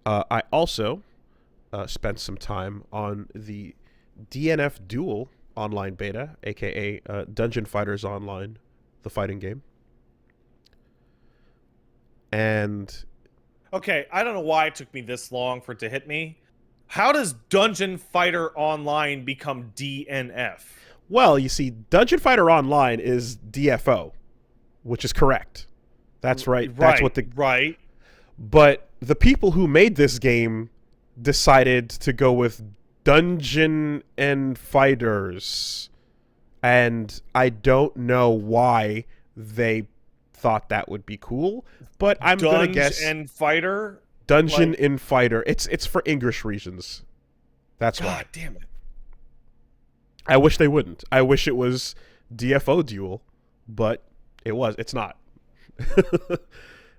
I also spent some time on the DNF Duel online beta, aka Dungeon Fighters Online, the fighting game. And Okay, I don't know why it took me this long for it to hit me. How does Dungeon Fighter Online become DNF? well, you see, Dungeon Fighter Online is DFO, which is correct. That's right. That's what the Right. But the people who made this game decided to go with Dungeon and Fighters. And I don't know why they thought that would be cool, but I'm going to guess and Fighter? Dungeon in Fighter. It's for English reasons. That's why. God damn it. I wish they wouldn't. I wish it was DFO Duel, but it's not.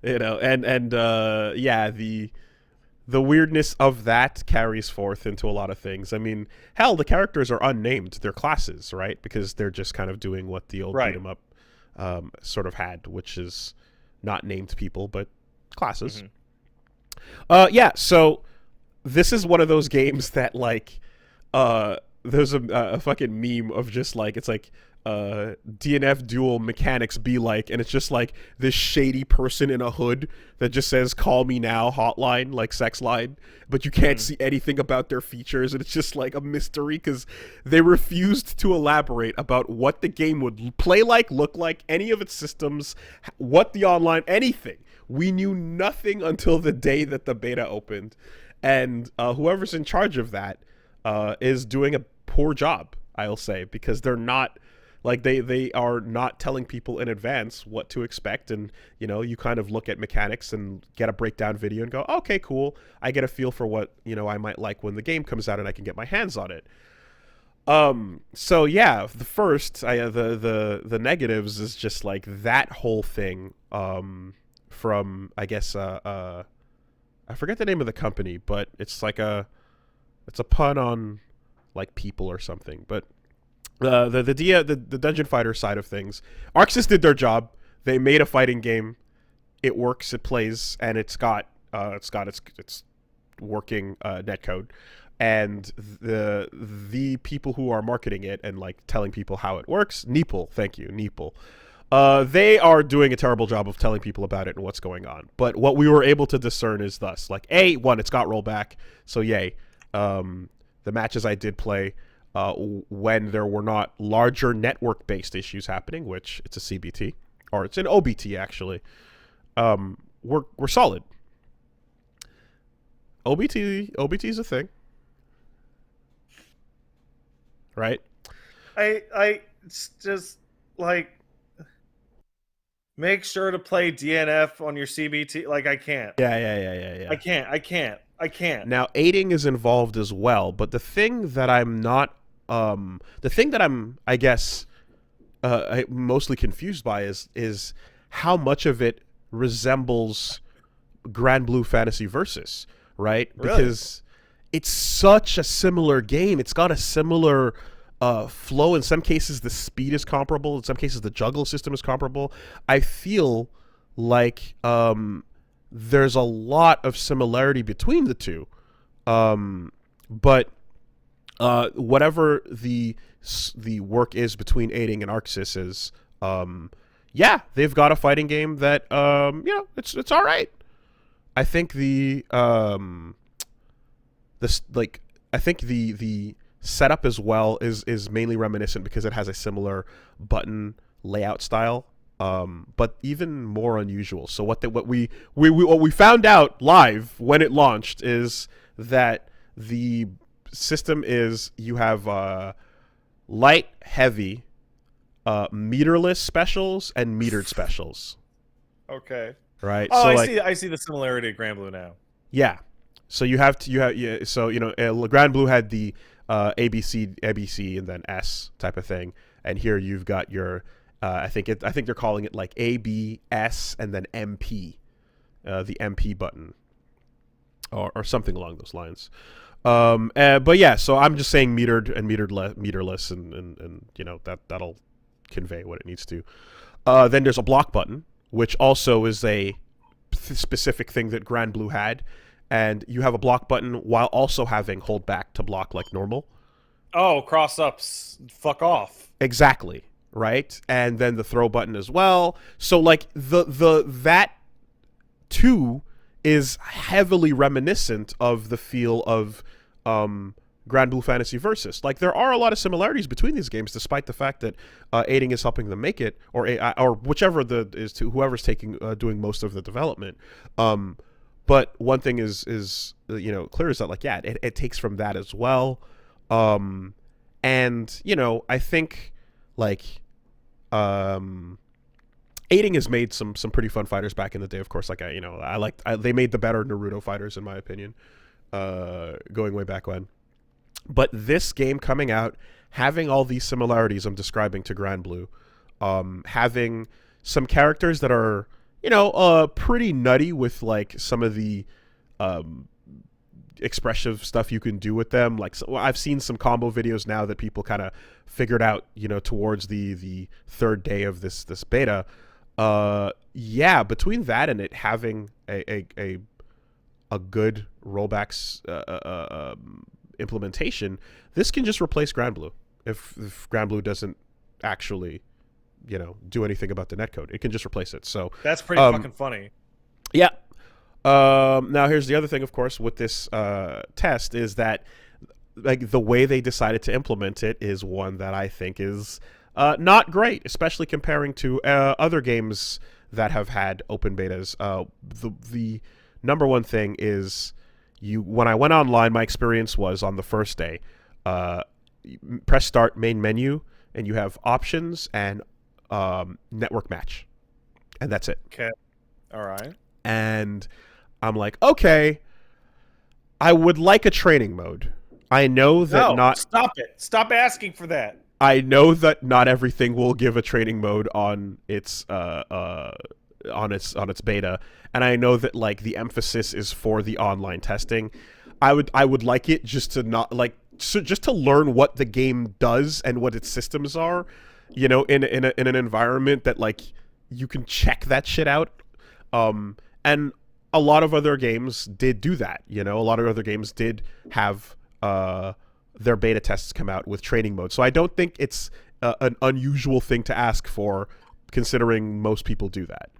Yeah, the weirdness of that carries forth into a lot of things. I mean, hell, the characters are unnamed. They're classes, right? Because they're just kind of doing what the old beat 'em up sort of had, which is not named people, but classes. Yeah, so this is one of those games that, like, there's a fucking meme of just, like, it's like, DNF duel mechanics be like, and it's just like this shady person in a hood that just says "call me now" hotline, like sex line, but you can't see anything about their features, and it's just like a mystery because they refused to elaborate about what the game would play like, look like, any of its systems, what the online, anything. We knew nothing until the day that the beta opened, and whoever's in charge of that is doing a poor job, I'll say, because they're not. Like, they are not telling people in advance what to expect, and, you know, you kind of look at mechanics and get a breakdown video and go, okay, cool. I get a feel for what, you know, I might like when the game comes out and I can get my hands on it. So yeah, the negatives is just like that whole thing, from, I guess, I forget the name of the company, but it's a pun on, like, people or something, but the Dungeon Fighter side of things, Arxis did their job. They made a fighting game. It works. It plays, and it's got its working netcode. And the people who are marketing it and, like, telling people how it works, Neeple, thank you, Neeple. They are doing a terrible job of telling people about it and what's going on. But what we were able to discern is thus: like, one, it's got rollback, so yay. The matches I did play, when there were not larger network-based issues happening, which it's a CBT, or it's an OBT actually, we're solid. OBT is a thing, right? It's just like, make sure to play DNF on your CBT. Like, I can't. Yeah. I can't. Now, aiding is involved as well, but the thing that I'm not, I guess, mostly confused by is how much of it resembles Grand Blue Fantasy Versus, right? Really? Because it's such a similar game. It's got a similar flow. In some cases, the speed is comparable. In some cases, the juggle system is comparable. I feel like there's a lot of similarity between the two, but whatever the work is between aiding and Arxis is, yeah, they've got a fighting game that, it's all right. I think the setup as well is mainly reminiscent because it has a similar button layout style, but even more unusual. So what we found out live when it launched is that the system is, you have light, heavy, meterless specials and metered specials. Okay. Right. Oh, so I see the similarity of Grand Blue now. Yeah. So Grand Blue had the ABC, and then S type of thing, and here you've got your I think they're calling it like ABS and then MP, the MP button, or something along those lines. But yeah, so I'm just saying metered and meterless, and you know, that'll convey what it needs to. Then there's a block button, which also is a specific thing that Grand Blue had, and you have a block button while also having hold back to block like normal. Oh, cross ups, fuck off. Exactly, right? And then the throw button as well. So like that too is heavily reminiscent of the feel of Grand Blue Fantasy Versus. Like there are a lot of similarities between these games, despite the fact that aiding is helping them make it, or whichever is to whoever's doing most of the development. But one thing is clear is that like it takes from that as well. And I think like aiding has made some pretty fun fighters back in the day. Of course, like they made the better Naruto fighters in my opinion, going way back when. But this game coming out, having all these similarities I'm describing to Grand Blue, having some characters that are pretty nutty with like some of the expressive stuff you can do with them. Like I've seen some combo videos now that people kind of figured out towards the third day of this beta. Between that and it having a good rollbacks implementation, this can just replace Grand Blue. If Grand Blue doesn't actually do anything about the netcode, it can just replace it. So that's pretty fucking funny. Yeah. Now here's the other thing, of course, with this test is that like the way they decided to implement it is one that I think is not great, especially comparing to other games that have had open betas. The number one thing is when I went online, my experience was on the first day, press start main menu and you have options and network match, and that's it. Okay. All right. And I'm like, okay, I would like a training mode. I know that stop it. Stop asking for that. I know that not everything will give a training mode on its beta, and I know that like the emphasis is for the online testing. I would like it just to just to learn what the game does and what its systems are, in an environment that like you can check that shit out. And a lot of other games did do that. A lot of other games did have their beta tests come out with training mode. So I don't think it's an unusual thing to ask for, considering most people do that.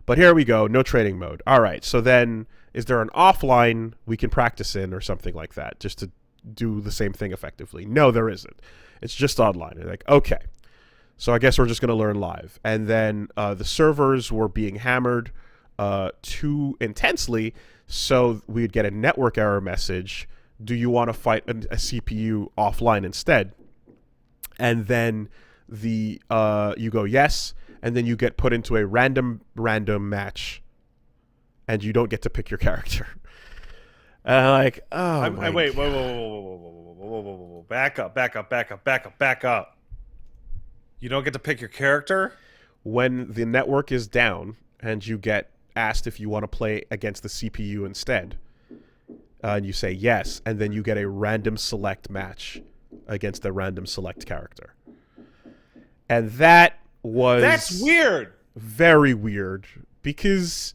But here we go, no training mode. All right, so then is there an offline we can practice in or something like that, just to do the same thing effectively? No, there isn't. It's just online. You're like, okay, so I guess we're just going to learn live. And then the servers were being hammered too intensely, so we'd get a network error message. Do you want to fight a CPU offline instead? And then you go yes, and then you get put into a random match, and you don't get to pick your character. Like, oh my wait, God. whoa, back up. You don't get to pick your character? When the network is down and you get asked if you want to play against the CPU instead, and you say yes, and then you get a random select match against a random select character. And that's weird. Very weird, because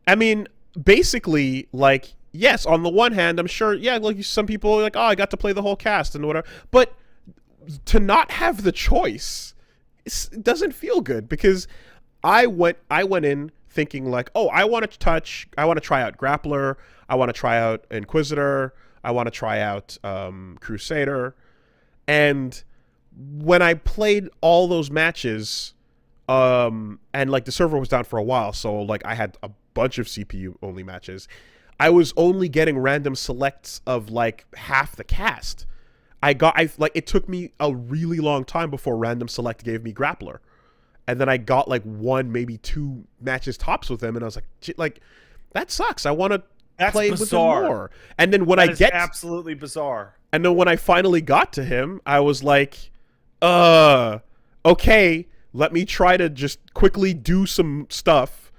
I mean, basically, like, yes, on the one hand, I'm sure, yeah, like some people are like, oh, I got to play the whole cast and whatever, but to not have the choice, it doesn't feel good, because I went in thinking like, oh, I want to try out Grappler, I want to try out Inquisitor, I want to try out Crusader, and when I played all those matches, and like the server was down for a while, so like I had a bunch of CPU only matches, I was only getting random selects of like half the cast. It took me a really long time before random select gave me Grappler. And then I got like one, maybe two matches tops with him, and I was like, that sucks. I want to play with him more. And then when absolutely bizarre. And then when I finally got to him, I was like, okay, let me try to just quickly do some stuff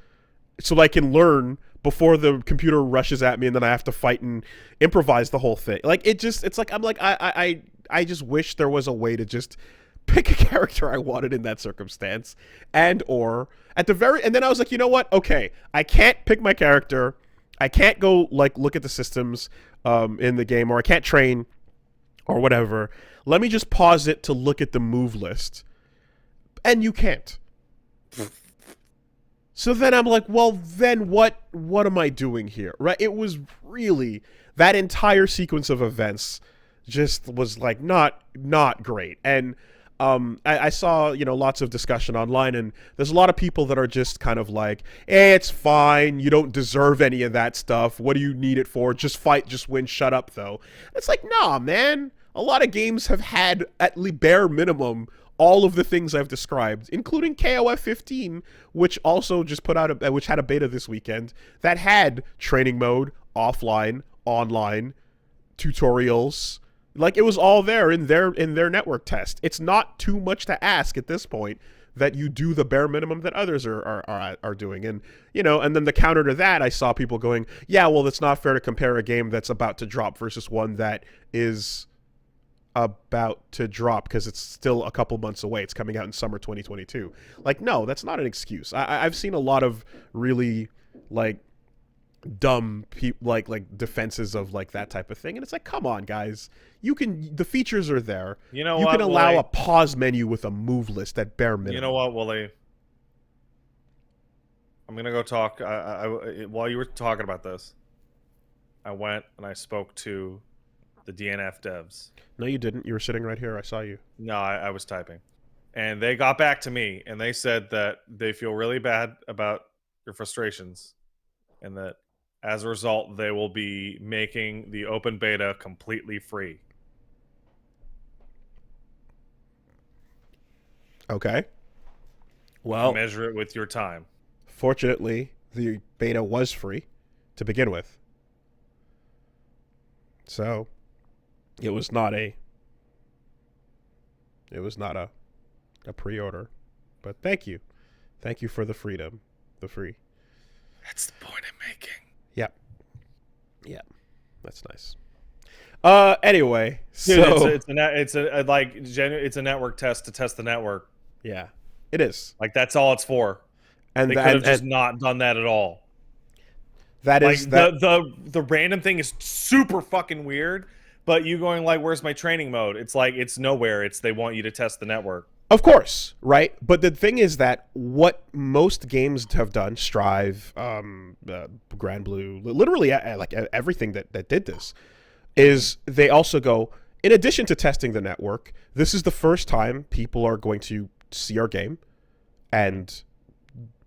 so I can learn before the computer rushes at me, and then I have to fight and improvise the whole thing. Like I just wish there was a way to just pick a character I wanted in that circumstance, and then I was like, you know what? Okay, I can't pick my character. I can't go like look at the systems in the game, or I can't train or whatever. Let me just pause it to look at the move list. And you can't. So then I'm like, well, then what am I doing here? Right? It was really, that entire sequence of events just was like not great. And I saw, lots of discussion online, and there's a lot of people that are just kind of like, it's fine. You don't deserve any of that stuff. What do you need it for? Just fight, just win. Shut up, though. It's like, nah, man. A lot of games have had, at least bare minimum, all of the things I've described, including KOF 15, which also just which had a beta this weekend, that had training mode, offline, online, tutorials. Like, it was all there in their network test. It's not too much to ask at this point that you do the bare minimum that others are doing. And, and then the counter to that, I saw people going, yeah, well, it's not fair to compare a game that's about to drop versus one that is about to drop because it's still a couple months away. It's coming out in summer 2022. Like, no, that's not an excuse. I've seen a lot of really like dumb like defenses of like that type of thing, and it's like, come on, guys, the features are there. You can allow a pause menu with a move list at bare minimum. You know what, Woolie? I'm gonna go talk. While you were talking about this, I went and I spoke to the DNF devs. No, you didn't. You were sitting right here. I saw you. No, I was typing. And they got back to me, and they said that they feel really bad about your frustrations, and that as a result, they will be making the open beta completely free. Okay. Well, measure it with your time. Fortunately, the beta was free to begin with. So it was not a pre-order, but thank you for the freedom, the free. That's the point I'm making. Yeah, that's nice. Anyway, dude, it's a network test to test the network. Yeah, it is. Like, that's all it's for. And they could have just not done that at all. That like, is that the random thing is super fucking weird. But you going like, where's my training mode? It's like, it's nowhere. It's they want you to test the network. Of course, right? But the thing is that what most games have done, Strive, Grand Blue, literally like everything that did this, is they also go, in addition to testing the network, this is the first time people are going to see our game and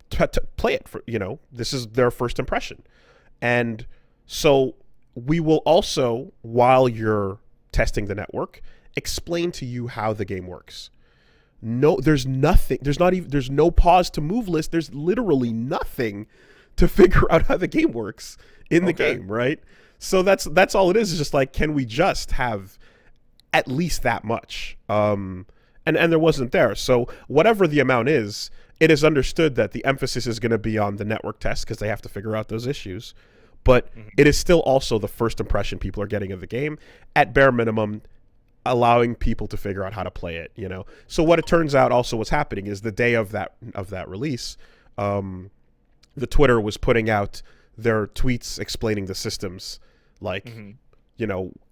play it for, this is their first impression. And so we will also, while you're testing the network, explain to you how the game works. No, there's nothing. There's no pause to move list. There's literally nothing to figure out how the game works in the game, right? So that's all it is. It's just like, can we just have at least that much? And there wasn't there. So whatever the amount is, it is understood that the emphasis is going to be on the network test because they have to figure out those issues. But it is still also the first impression people are getting of the game, at bare minimum, allowing people to figure out how to play it, So what it turns out also what's happening is the day of that release, the Twitter was putting out their tweets explaining the systems, like,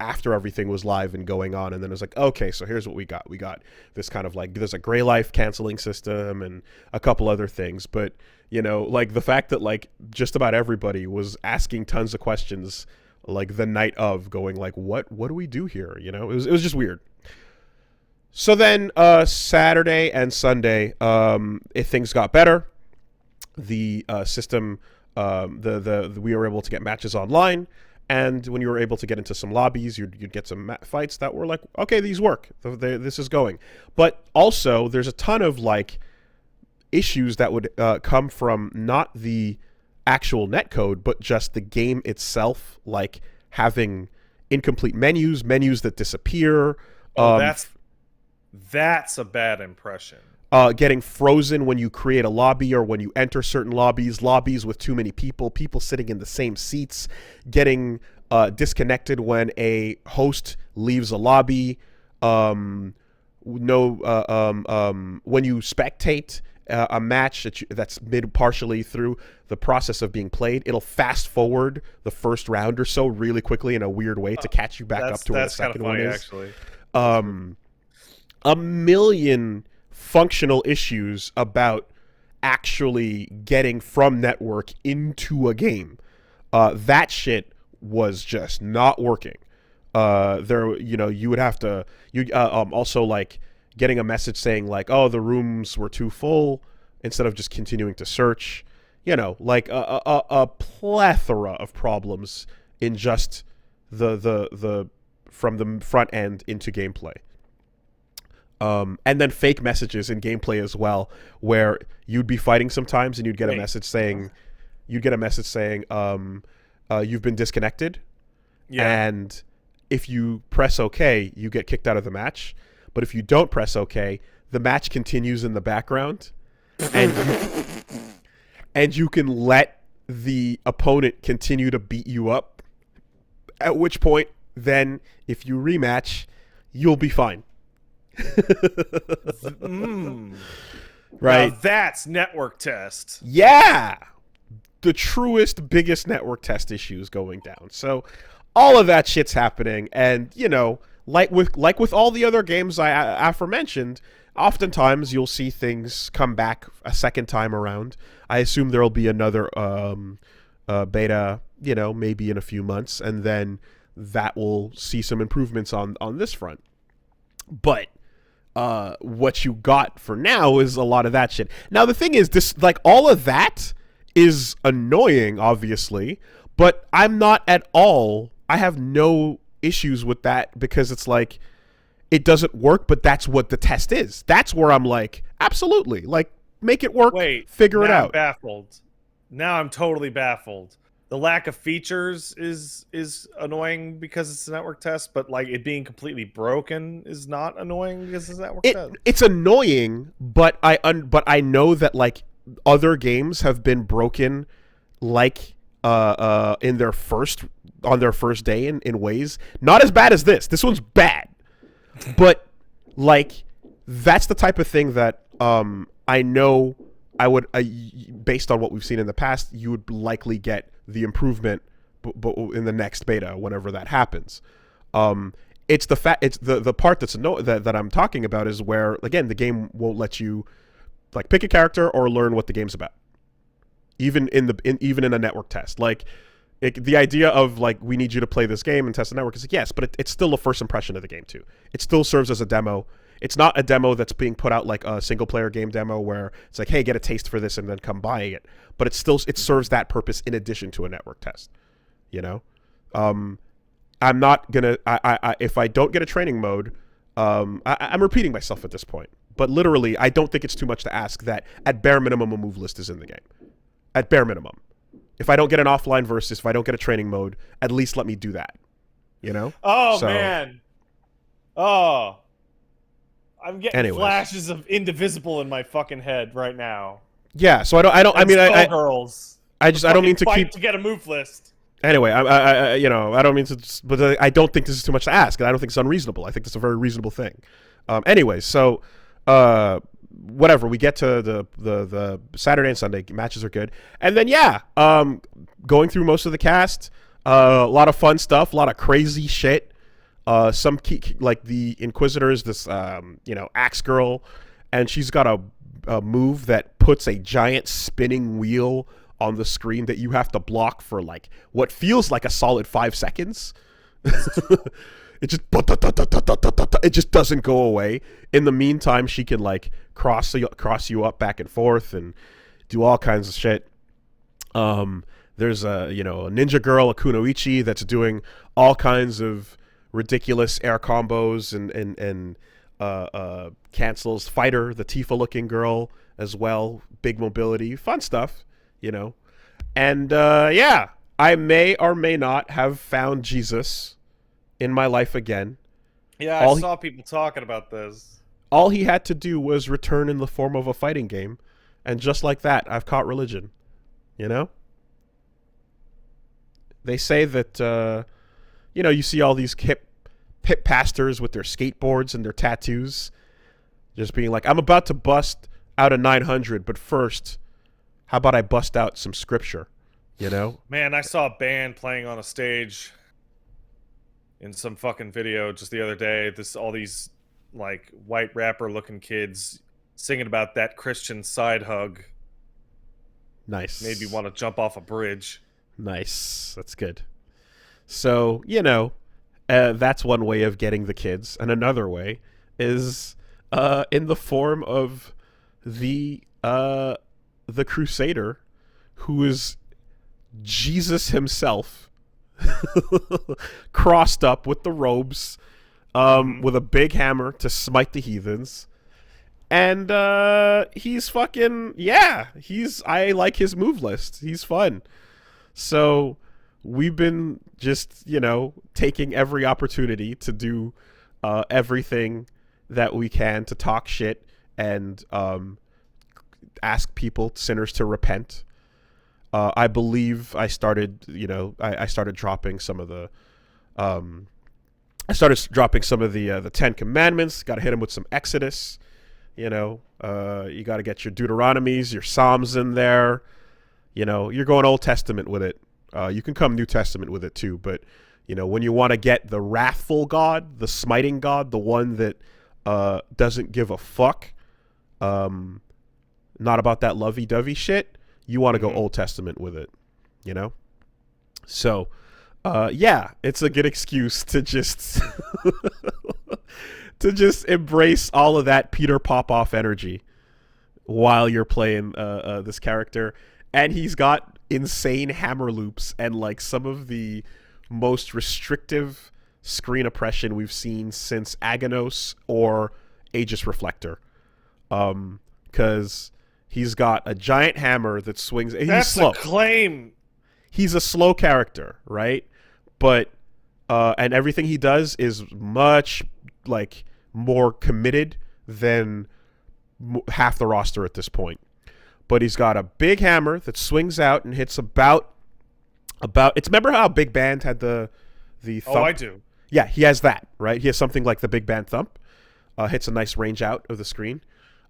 after everything was live and going on. And then it was like, okay, so here's what we got. We got this kind of like, there's a gray life canceling system and a couple other things. But, like the fact that like just about everybody was asking tons of questions like the night of, going like, what do we do here? It was just weird. So then Saturday and Sunday, things got better. The system, we were able to get matches online. And when you were able to get into some lobbies, you'd get some fights that were like, okay, these work. This is going. But also, there's a ton of like issues that would come from not the actual netcode, but just the game itself, like having incomplete menus that disappear. That's a bad impression. Getting frozen when you create a lobby or when you enter certain lobbies with too many people sitting in the same seats, getting disconnected when a host leaves a lobby, when you spectate, a match that's partially through the process of being played, it'll fast forward the first round or so really quickly in a weird way to catch you back up to where the second one is. Actually. A million functional issues about actually getting from network into a game. That shit was just not working. You would have to also like getting a message saying like, oh, the rooms were too full, instead of just continuing to search. Like a plethora of problems in just the from the front end into gameplay. And then fake messages in gameplay as well, where you'd be fighting sometimes and you'd get a message saying, you've been disconnected. Yeah. And if you press OK, you get kicked out of the match. But if you don't press OK, the match continues in the background, and you can let the opponent continue to beat you up. At which point, then, if you rematch, you'll be fine. Right? Now that's network test. Yeah, the truest, biggest network test issues going down. So all of that shit's happening, and like with all the other games I aforementioned, oftentimes you'll see things come back a second time around. I assume there'll be another beta, maybe in a few months, and then that will see some improvements on this front. But what you got for now is a lot of that shit. Now the thing is, this, like, all of that is annoying, obviously, but I'm not at all. I have no issues with that, because it's like, it doesn't work, but that's what the test is. That's where I'm like, absolutely, like, make it work. Figure it out. I'm baffled. Now I'm totally baffled. The lack of features is annoying because it's a network test, but like it being completely broken is not annoying because it's a network test. It's annoying, but I know that like other games have been broken, like on their first day in ways not as bad as this. This one's bad, but like that's the type of thing that I know I would, based on what we've seen in the past, you would likely get the improvement in the next beta whenever that happens. It's the part that I'm talking about is where, again, the game won't let you like pick a character or learn what the game's about, even in a network test. Like the idea of like, we need you to play this game and test the network is like, yes, but it's still a first impression of the game too. It still serves as a demo. It's not a demo that's being put out like a single player game demo where it's like, hey, get a taste for this and then come buying it. But it serves that purpose in addition to a network test. I'm not gonna. If I don't get a training mode, I'm repeating myself at this point. But literally, I don't think it's too much to ask that at bare minimum a move list is in the game. At bare minimum, if I don't get an offline versus, if I don't get a training mode, at least let me do that. Oh man. Oh. I'm getting flashes of Indivisible in my fucking head right now. Yeah, so I don't. Girls. I don't mean to keep to get a move list. Anyway, I don't mean to, but I don't think this is too much to ask, and I don't think it's unreasonable. I think it's a very reasonable thing. Anyway, so whatever, we get to the Saturday and Sunday matches are good, and then going through most of the cast, a lot of fun stuff, a lot of crazy shit. Some key, like the Inquisitors, this Axe Girl, and she's got a move that puts a giant spinning wheel on the screen that you have to block for like what feels like a solid 5 seconds. It just doesn't go away. In the meantime, she can like cross you up back and forth and do all kinds of shit. There's a ninja girl, a kunoichi, that's doing all kinds of ridiculous air combos and cancels. Fighter, the Tifa looking girl as well, big mobility, fun stuff, and I may or may not have found Jesus in my life again. Yeah, I saw people talking about this. All he had to do was return in the form of a fighting game, and just like that, I've caught religion. They say that you see all these hip pastors with their skateboards and their tattoos, just being like, I'm about to bust out of 900, but first, how about I bust out some scripture, you know? Man, I saw a band playing on a stage in some fucking video just the other day. All these like white rapper looking kids singing about that Christian side hug. Nice. Made me want to jump off a bridge. Nice. That's good. So, that's one way of getting the kids. And another way is in the form of the Crusader, who is Jesus himself, crossed up with the robes, with a big hammer to smite the heathens. And he's fucking, I like his move list. He's fun. So we've been just, taking every opportunity to do everything that we can to talk shit and ask people, sinners, to repent. I believe I started, I started dropping some of the the 10 Commandments. Got to hit them with some Exodus. You got to get your Deuteronomies, your Psalms in there. You're going Old Testament with it. You can come New Testament with it too. But, when you want to get the wrathful God, the smiting God, the one that doesn't give a fuck, not about that lovey-dovey shit, you want to go Old Testament with it, So, it's a good excuse to just to just embrace all of that Peter Popoff energy while you're playing this character. And he's got insane hammer loops and like some of the most restrictive screen oppression we've seen since Aganos or Aegis Reflector. Because he's got a giant hammer that swings. He's slow. That's a claim. He's a slow character, right? But and everything he does is much like more committed than half the roster at this point. But he's got a big hammer that swings out and hits about. Remember how Big Band had the thump? Oh, I do. Yeah, he has that, right? He has something like the Big Band thump. Hits a nice range out of the screen.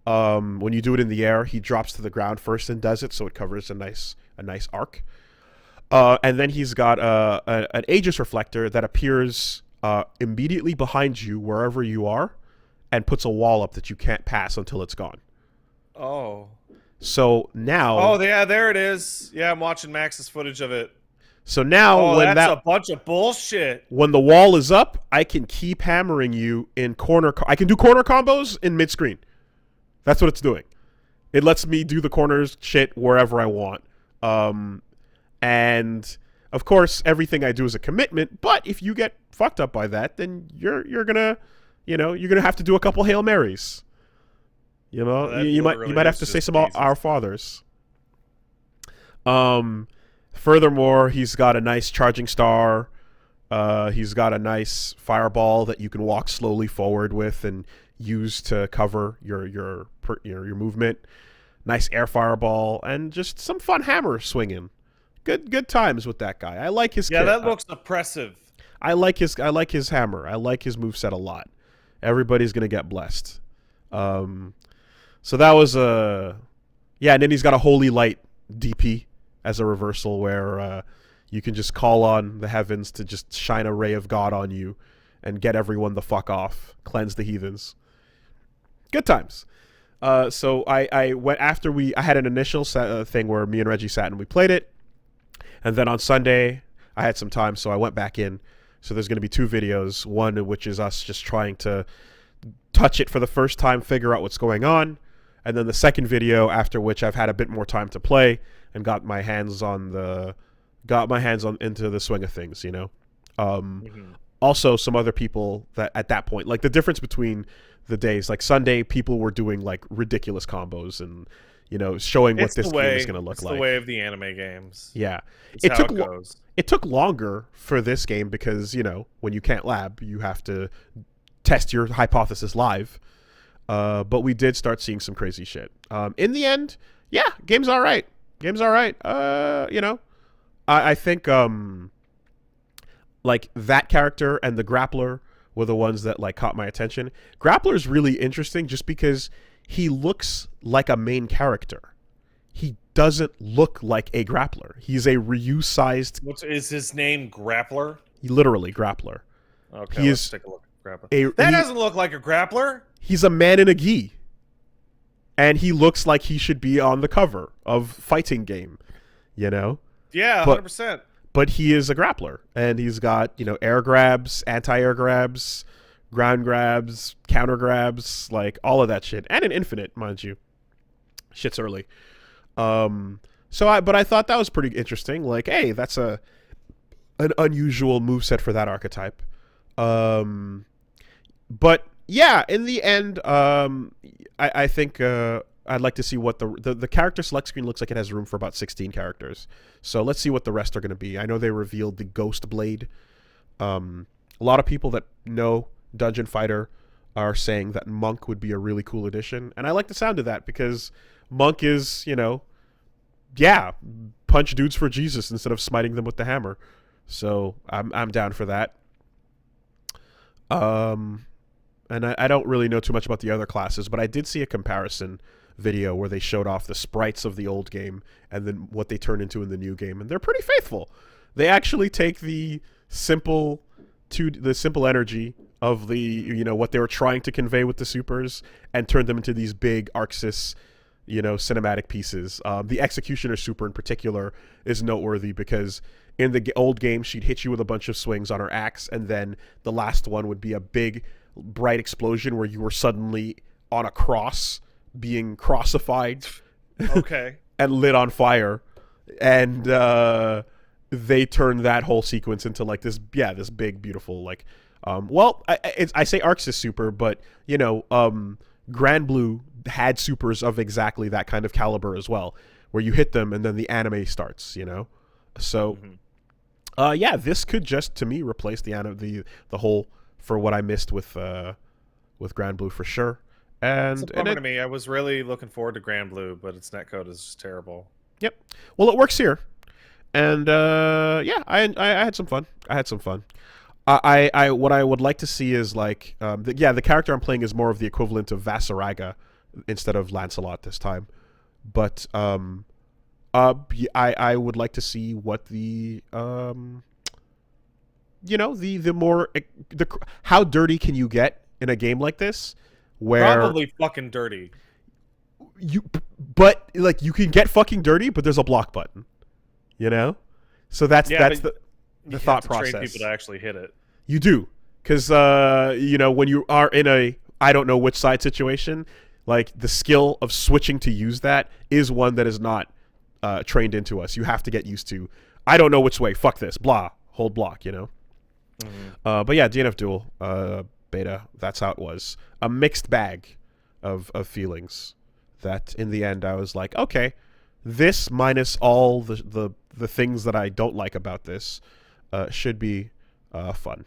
When you do it in the air, he drops to the ground first and does it, so it covers a nice arc. And then he's got an Aegis Reflector that appears immediately behind you wherever you are, and puts a wall up that you can't pass until it's gone. Oh. So now... Oh, yeah, there it is. Yeah, I'm watching Max's footage of it. So now when that's a bunch of bullshit. When the wall is up, I can keep hammering you in corner... I can do corner combos in mid-screen. That's what it's doing. It lets me do the corners shit wherever I want. And, of course, everything I do is a commitment, but if you get fucked up by that, then you're gonna... you're gonna have to do a couple Hail Marys. You might have to say some Our Fathers. Furthermore, he's got a nice charging star. He's got a nice fireball that you can walk slowly forward with and use to cover your movement. Nice air fireball and just some fun hammer swinging. Good times with that guy. I like his. Yeah, that looks oppressive. I like his hammer. I like his moveset a lot. Everybody's gonna get blessed. So that was and then he's got a Holy Light DP as a reversal where you can just call on the heavens to just shine a ray of God on you and get everyone the fuck off, cleanse the heathens. Good times. So I went after I had an initial thing where me and Reggie sat and we played it, and then on Sunday I had some time, so I went back in. So there's going to be 2 videos, one in which is us just trying to touch it for the first time, figure out what's going on, and then the second video after which I've had a bit more time to play and got my hands into the swing of things, Also, some other people that at that point, like the difference between the days, like Sunday, people were doing like ridiculous combos and showing what this game is going to look like. It's the way of the anime games. Yeah, it took longer for this game because when you can't lab, you have to test your hypothesis live. But we did start seeing some crazy shit. In the end, yeah, game's all right. I think like that character and the grappler were the ones that like caught my attention. Grappler's really interesting just because he looks like a main character. He doesn't look like a grappler. He's a Ryu-sized. Is his name Grappler? Literally grappler. Okay, let's take a look at Grappler. That doesn't look like a grappler. He's a man in a gi. And he looks like he should be on the cover of fighting game, you know? Yeah, 100%. But he is a grappler, and he's got, you know, air grabs, anti-air grabs, ground grabs, counter grabs, like all of that shit. And an infinite, mind you. Shit's early. But I thought that was pretty interesting. Like, hey, that's an unusual moveset for that archetype. But yeah, in the end, I think I'd like to see what the character select screen looks like. It has room for about 16 characters. So let's see what the rest are going to be. I know they revealed the Ghost Blade. A lot of people that know Dungeon Fighter are saying that Monk would be a really cool addition. And I like the sound of that because Monk is, you know, yeah, punch dudes for Jesus instead of smiting them with the hammer. So I'm down for that. And I don't really know too much about the other classes, but I did see a comparison video where they showed off the sprites of the old game and then what they turn into in the new game, and they're pretty faithful. They actually take the simple energy of the, you know, what they were trying to convey with the supers and turn them into these big Arxis, you know, cinematic pieces. The Executioner super in particular is noteworthy because in the old game, she'd hit you with a bunch of swings on her axe, and then the last one would be a big, bright explosion where you were suddenly on a cross, being crossified, okay, and lit on fire, and they turned that whole sequence into like this big, beautiful, like, I say Arxis super, but you know, Grand Blue had supers of exactly that kind of caliber as well, where you hit them and then the anime starts, you know. So, yeah, this could just to me replace the whole for what I missed with Grand Blue for sure. And it's a bummer to me. I was really looking forward to Grand Blue, but its netcode is just terrible. Yep. Well, it works here, and yeah, I had some fun. I what I would like to see is like, the character I'm playing is more of the equivalent of Vasaraga instead of Lancelot this time, but I would like to see what the you know, how dirty can you get in a game like this, where probably fucking dirty. But like you can get fucking dirty, but there's a block button, you know, so that's the thought process. Train people to actually hit it. You do, because you know, when you are in a I don't know which side situation, like the skill of switching to use that is one that is not trained into us. You have to get used to. I don't know which way. Fuck this. Blah. Hold block. You know. But yeah, DNF Duel beta. That's how it was. A mixed bag of feelings. That in the end I was like, okay, this minus all the things that I don't like about this should be fun.